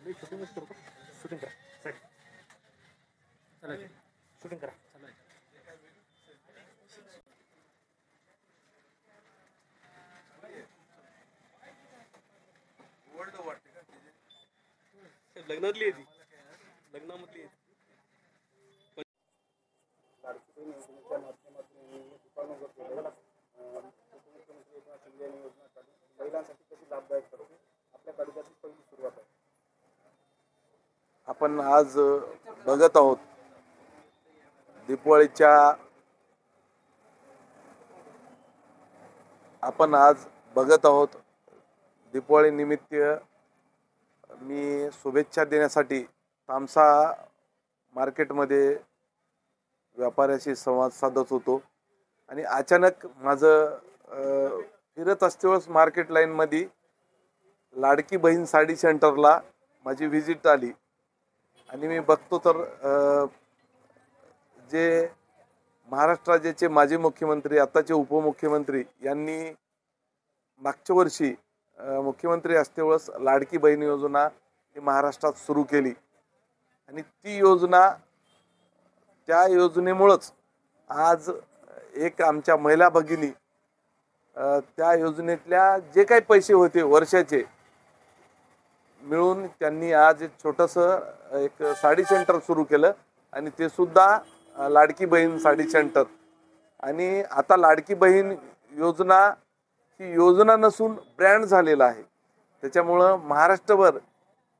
Shooting करा, shooting करा. लग्नातली आहे ती, लग्नामधली आहे. आपण आज बघत आहोत दीपावलीच्या दीपावली निमित्त मी शुभेच्छा देण्यासाठी तामसा मार्केटमध्ये व्यापाऱ्याशी संवाद साधत होतो आणि अचानक माझं फिरत असतेवेळेस मार्केट लाईनमध्ये लाडकी बहीण साडी सेंटरला माझी व्हिजिट आली आणि मी बघतो तर जे महाराष्ट्र राज्याचे माजी मुख्यमंत्री आताचे उपमुख्यमंत्री यांनी मागच्या वर्षी मुख्यमंत्री असतेवेळेस लाडकी बहीण योजना ही महाराष्ट्रात सुरू केली आणि ती योजना त्या योजनेमुळेच आज एक आमच्या महिला भगिनी त्या योजनेतल्या जे काही पैसे होते वर्षाचे मिळून त्यांनी आज एक छोटंसं एक साडी सेंटर सुरू केलं आणि ते सुद्धा लाडकी बहीण साडी सेंटर. आणि आता लाडकी बहीण योजना ही योजना नसून ब्रँड झालेला आहे. त्याच्यामुळं महाराष्ट्रभर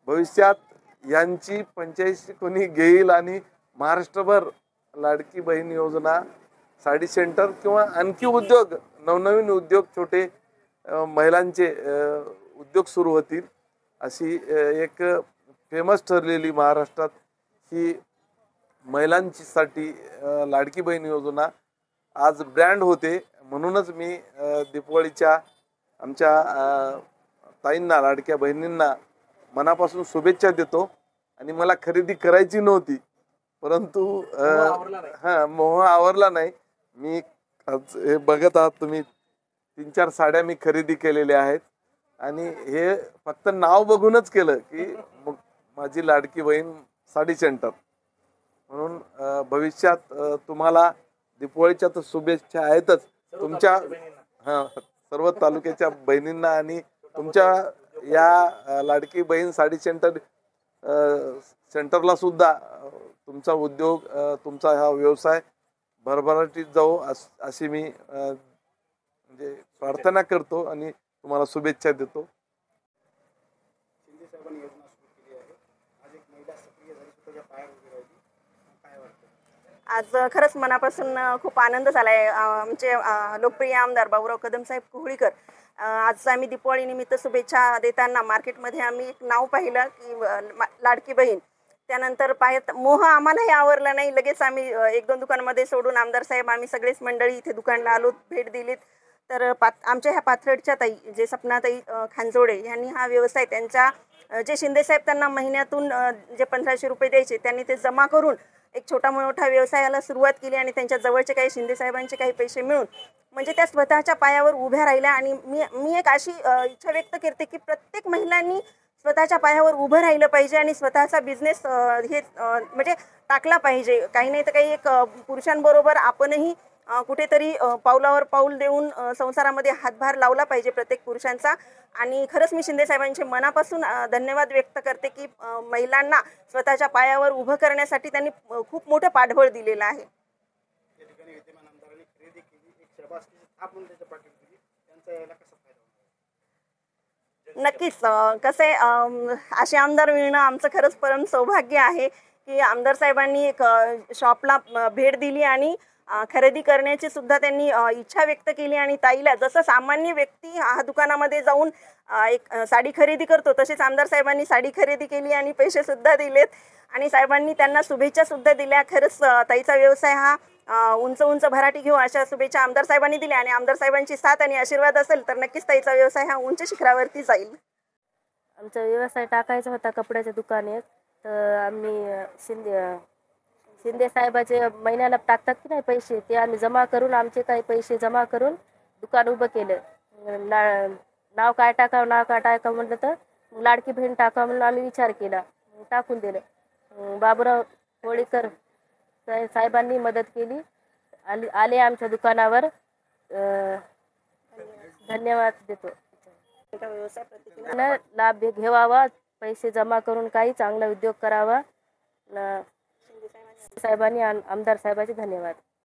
भविष्यात यांची पंचायत कोणी घेईल आणि महाराष्ट्रभर लाडकी बहीण योजना साडी सेंटर किंवा आणखी उद्योग नवनवीन उद्योग छोटे महिलांचे उद्योग सुरू होतील अशी एक फेमस ठरलेली महाराष्ट्रात ही महिलांची साठी लाडकी बहीण योजना आज ब्रँड होते. म्हणूनच मी दीपावलीच्या आमच्या ताईंना लाडक्या बहिणींना मनापासून शुभेच्छा देतो. आणि मला खरेदी करायची नव्हती परंतु मोह आवरला नाही. मी हे बघत आहात तुम्ही 3-4 साड्या मी खरेदी केलेल्या आहेत आणि हे फक्त नाव बघूनच केलं की माझी लाडकी बहीण साडी सेंटर. म्हणून भविष्यात तुम्हाला दीपावलीच्या तर शुभेच्छा आहेतच तुमच्या सर्व तालुक्याच्या बहिणींना आणि तुमच्या या लाडकी बहीण साडी सेंटरला सुद्धा तुमचा उद्योग तुमचा हा व्यवसाय भरभराटीत जाऊ अशी मी म्हणजे प्रार्थना करतो आणि तुम्हाला शुभेच्छा देतो. आज खरंच मनापासून खूप आनंद झालाय. आमचे लोकप्रिय आमदार भाऊराव कदम साहेब कुहळीकर आज आम्ही दीपावली निमित्त शुभेच्छा देताना मार्केटमध्ये आम्ही एक नाव पाहिलं की लाडकी बहीण. त्यानंतर पाहत मोह आम्हालाही आवरला नाही. लगेच आम्ही 1-2 दुकानामध्ये सोडून आमदार साहेब आम्ही सगळेच मंडळी इथे दुकानला आलो, भेट दिलीत. तर आमच्या ह्या पाथर्डच्या ताई जे सपनाताई खांजोडे यांनी हा व्यवसाय त्यांच्या जे शिंदेसाहेब त्यांना महिन्यातून जे 1500 रुपये द्यायचे त्यांनी ते जमा करून एक छोटा मोठा व्यवसायाला सुरुवात केली आणि त्यांच्या जवळचे काही शिंदेसाहेबांचे काही पैसे मिळून म्हणजे त्या स्वतःच्या पायावर उभ्या राहिल्या. आणि मी एक अशी इच्छा व्यक्त करते की प्रत्येक महिलांनी स्वतःच्या पायावर उभं राहिलं पाहिजे आणि स्वतःचा बिझनेस हे म्हणजे टाकला पाहिजे. काही नाही तर काही एक पुरुषांबरोबर आपणही कुठेतरी पावलावर पाऊल देऊन संसारामध्ये हातभार लावला पाहिजे प्रत्येक पुरुषांचा. आणि खरंच मी शिंदेसाहेबांचे मनापासून धन्यवाद व्यक्त करते की महिलांना स्वतःच्या पायावर उभं करण्यासाठी त्यांनी खूप मोठं पाठबळ दिलेलं आहे. नक्कीच कसं आहे असे आमदार मिळणं आमचं खरंच परम सौभाग्य आहे की आमदार साहेबांनी एक शॉपला भेट दिली आणि खरेदी करण्याची सुद्धा त्यांनी इच्छा व्यक्त केली. आणि ताईला जसं सामान्य व्यक्ती हा दुकानामध्ये जाऊन एक साडी खरेदी करतो तसेच आमदार साहेबांनी साडी खरेदी केली आणि पैसे सुद्धा दिलेत आणि साहेबांनी त्यांना शुभेच्छा सुद्धा दिल्या. खरंच ताईचा व्यवसाय हा उंच उंच भराटी घेऊ अशा शुभेच्छा आमदार साहेबांनी दिल्या आणि आमदार साहेबांची साथ आणि आशीर्वाद असेल तर नक्कीच ताईचा व्यवसाय हा उंच शिखरावरती जाईल. आमचा व्यवसाय टाकायचा होता कपड्याच्या दुकानात. तर आम्ही शिंदे साहेबाचे महिन्याला टाकतात की नाही पैसे ते आम्ही जमा करून आमचे काही पैसे जमा करून दुकान उभं केलं. नाव काय टाकावं म्हटलं तर मग लाडकी बहीण टाका म्हणून आम्ही विचार केला, मग टाकून दिलं. बाबूराव होळीकर साहेबांनी मदत केली, आले आमच्या दुकानावर. धन्यवाद देतो. व्यवसाय प्रतिनिधी लाभ घेवावा, पैसे जमा करून काही चांगला उद्योग करावा. साहेबांनी आमदार साहेबांचे धन्यवाद.